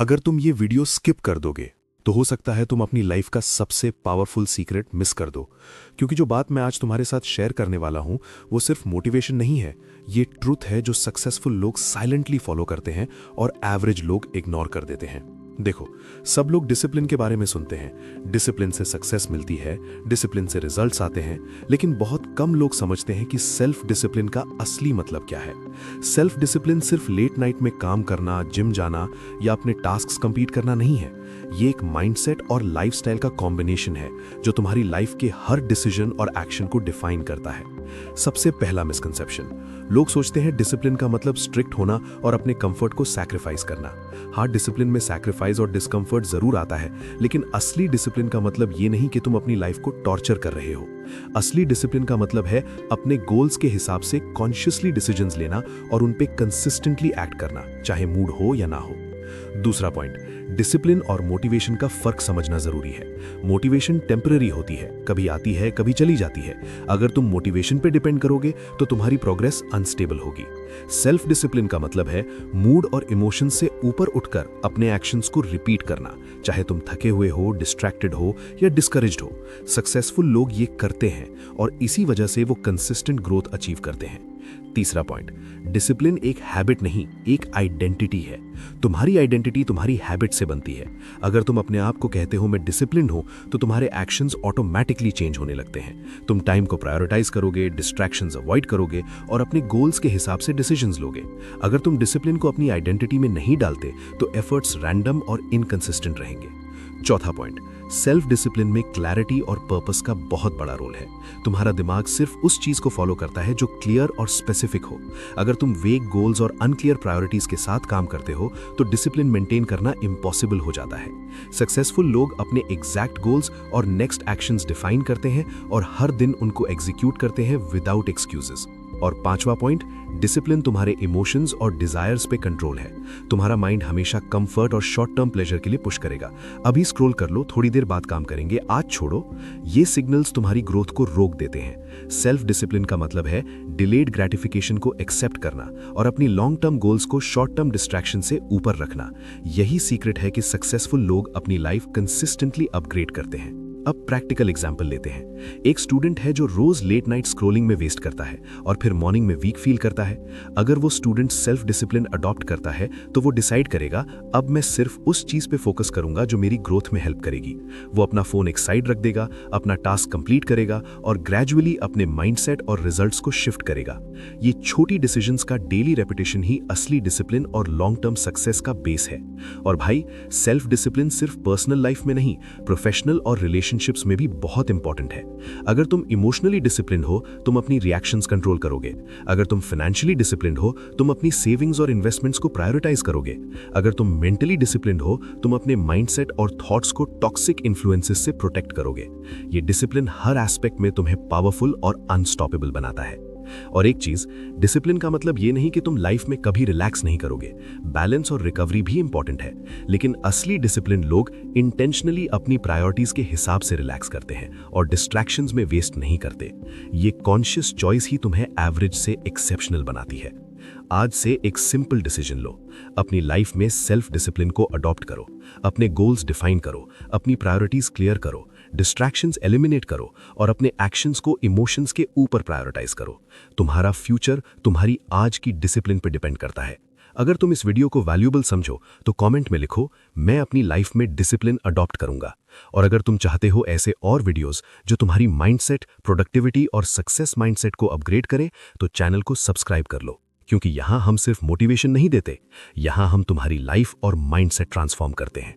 अगर तुम ये वीडियो स्किप कर दोगे तो हो सकता है तुम अपनी लाइफ का सबसे पावरफुल सीक्रेट मिस कर दो, क्योंकि जो बात मैं आज तुम्हारे साथ शेयर करने वाला हूं वो सिर्फ मोटिवेशन नहीं है। ये ट्रुथ है जो सक्सेसफुल लोग साइलेंटली फॉलो करते हैं और एवरेज लोग इग्नोर कर देते हैं। देखो, सब लोग डिसिप्लिन के बारे में सुनते हैं, डिसिप्लिन से सक्सेस मिलती है, डिसिप्लिन से रिजल्ट्स आते हैं, लेकिन बहुत कम लोग समझते हैं कि सेल्फ डिसिप्लिन का असली मतलब क्या है। सेल्फ डिसिप्लिन सिर्फ लेट नाइट में काम करना, जिम जाना या अपने टास्क्स कंप्लीट करना नहीं है। ये एक माइंडसेट और लाइफस्टाइल का कॉम्बिनेशन है जो तुम्हारी लाइफ के हर डिसीजन और एक्शन को डिफाइन करता है। सबसे पहला मिसकंसेप्शन, लोग सोचते हैं डिसिप्लिन का मतलब स्ट्रिक्ट होना और अपने कंफर्ट को सैक्रिफाइस करना। हाँ, डिसिप्लिन में सैक्रिफाइस और डिस्कंफर्ट जरूर आता है, लेकिन असली डिसिप्लिन का मतलब ये नहीं कि तुम अपनी लाइफ को टॉर्चर कर रहे हो। असली डिसिप्लिन का मतलब है अपने गोल्स के हिसाब से कॉन्शियसली डिसीजंस लेना और उन पे कंसिस्टेंटली एक्ट करना, चाहे मूड हो या ना हो। दूसरा पॉइंट, डिसिप्लिन और मोटिवेशन का फर्क समझना जरूरी है। मोटिवेशन टेम्पररी होती है, कभी आती है कभी चली जाती है। अगर तुम मोटिवेशन पे डिपेंड करोगे तो तुम्हारी प्रोग्रेस अनस्टेबल होगी। सेल्फ डिसिप्लिन का मतलब है मूड और इमोशन से ऊपर उठकर अपने एक्शंस को रिपीट करना, चाहे तुम थके हुए हो, डिस्ट्रैक्टेड हो या डिस्करेज्ड हो। सक्सेसफुल लोग ये करते हैं और इसी वजह से वो कंसिस्टेंट ग्रोथ अचीव करते हैं। तीसरा पॉइंट, डिसिप्लिन एक हैबिट नहीं, एक आइडेंटिटी है। तुम्हारी आइडेंटिटी तुम्हारी हैबिट से बनती है। अगर तुम अपने आप को कहते हो मैं डिसिप्लिन्ड हूं, तो तुम्हारे एक्शंस ऑटोमेटिकली चेंज होने लगते हैं। तुम टाइम को प्रायोरिटाइज करोगे, डिस्ट्रैक्शंस अवॉइड करोगे और अपने गोल्स के हिसाब से डिसीजंस लोगे। अगर तुम डिसिप्लिन को अपनी आइडेंटिटी में नहीं डालते तो एफर्ट्स रैंडम और इनकंसिस्टेंट रहेंगे। चौथा पॉइंट, सेल्फ डिसिप्लिन में क्लैरिटी और पर्पस का बहुत बड़ा रोल है। तुम्हारा दिमाग सिर्फ उस चीज को फॉलो करता है जो क्लियर और स्पेसिफिक हो। अगर तुम वेग गोल्स और अनक्लियर प्रायोरिटीज के साथ काम करते हो तो डिसिप्लिन मेंटेन करना इम्पॉसिबल हो जाता है। सक्सेसफुल लोग अपने एग्जैक्ट गोल्स और नेक्स्ट एक्शंस डिफाइन करते हैं और हर दिन उनको एग्जीक्यूट करते हैं विदाउट एक्सक्यूजेस। और पांचवा पॉइंट, डिसिप्लिन तुम्हारे इमोशंस और डिजायर्स पे कंट्रोल है। तुम्हारा माइंड हमेशा कंफर्ट और शॉर्ट टर्म प्लेजर के लिए पुश करेगा। अभी स्क्रॉल कर लो, थोड़ी देर बाद काम करेंगे, आज छोड़ो। ये सिग्नल्स तुम्हारी ग्रोथ को रोक देते हैं। सेल्फ डिसिप्लिन का मतलब है डिलेड ग्रेटिफिकेशन को एक्सेप्ट करना और अपनी लॉन्ग टर्म गोल्स को शॉर्ट टर्म डिस्ट्रैक्शन से ऊपर रखना। यही सीक्रेट है कि सक्सेसफुल लोग अपनी लाइफ कंसिस्टेंटली अपग्रेड करते हैं। अब प्रैक्टिकल एग्जाम्पल लेते हैं। एक स्टूडेंट है जो रोज लेट नाइट स्क्रोलिंग में वेस्ट करता है और फिर मॉर्निंग में वीक फील करता है। अगर वो स्टूडेंट सेल्फ डिसिप्लिन अडॉप्ट करता है तो वो डिसाइड करेगा, अब मैं सिर्फ उस चीज पे फोकस करूंगा जो मेरी ग्रोथ में हेल्प करेगी। वो अपना फोन एक साइड रख देगा, अपना टास्क कंप्लीट करेगा और ग्रेजुअली अपने माइंडसेट और रिजल्ट्स को शिफ्ट करेगा। ये छोटी डिसीजंस का डेली रेपिटेशन ही असली डिसिप्लिन और लॉन्ग टर्म सक्सेस का बेस है। और भाई, सेल्फ डिसिप्लिन सिर्फ पर्सनल लाइफ में नहीं, प्रोफेशनल और रिलेशनशिप्स में भी बहुत इंपॉर्टेंट है। अगर तुम इमोशनली डिसिप्लिन हो, तुम अपनी रिएक्शंस कंट्रोल करोगे। अगर तुम फाइनेंशियली डिसिप्लिन हो, तुम अपनी सेविंग्स और इन्वेस्टमेंट्स को प्रायोरिटाइज करोगे। अगर तुम मेंटली डिसिप्लिन हो, तुम अपने माइंडसेट और थॉट्स को टॉक्सिक इन्फ्लुएंसेस से प्रोटेक्ट करोगे। ये डिसिप्लिन हर एस्पेक्ट में तुम्हें पावरफुल और अनस्टॉपेबल बनाता है। और एक चीज, डिसिप्लिन का मतलब ये नहीं कि तुम लाइफ में कभी रिलैक्स नहीं करोगे। बैलेंस और रिकवरी भी इंपॉर्टेंट है, लेकिन असली डिसिप्लिन लोग इंटेंशनली अपनी प्रायोरिटीज के हिसाब से रिलैक्स करते हैं और डिस्ट्रैक्शंस में वेस्ट नहीं करते। ये कॉन्शियस चॉइस ही तुम्हें एवरेज से एक्सेप्शनल बनाती है। आज से एक सिंपल डिसीजन लो, अपनी लाइफ में सेल्फ डिसिप्लिन को अडॉप्ट करो, अपने गोल्स डिफाइन करो, अपनी प्रायोरिटीज क्लियर करो, डिस्ट्रैक्शंस एलिमिनेट करो और अपने एक्शंस को इमोशंस के ऊपर प्रायोरिटाइज करो। तुम्हारा फ्यूचर तुम्हारी आज की डिसिप्लिन पर डिपेंड करता है। अगर तुम इस वीडियो को वैल्यूएबल समझो तो कमेंट में लिखो, मैं अपनी लाइफ में डिसिप्लिन अडॉप्ट करूंगा। और अगर तुम चाहते हो ऐसे और वीडियोस जो तुम्हारी माइंडसेट, प्रोडक्टिविटी और सक्सेस माइंडसेट को अपग्रेड करे, तो चैनल को सब्सक्राइब कर लो, क्योंकि यहां हम सिर्फ मोटिवेशन नहीं देते, यहां हम तुम्हारी लाइफ और माइंडसेट ट्रांसफॉर्म करते हैं।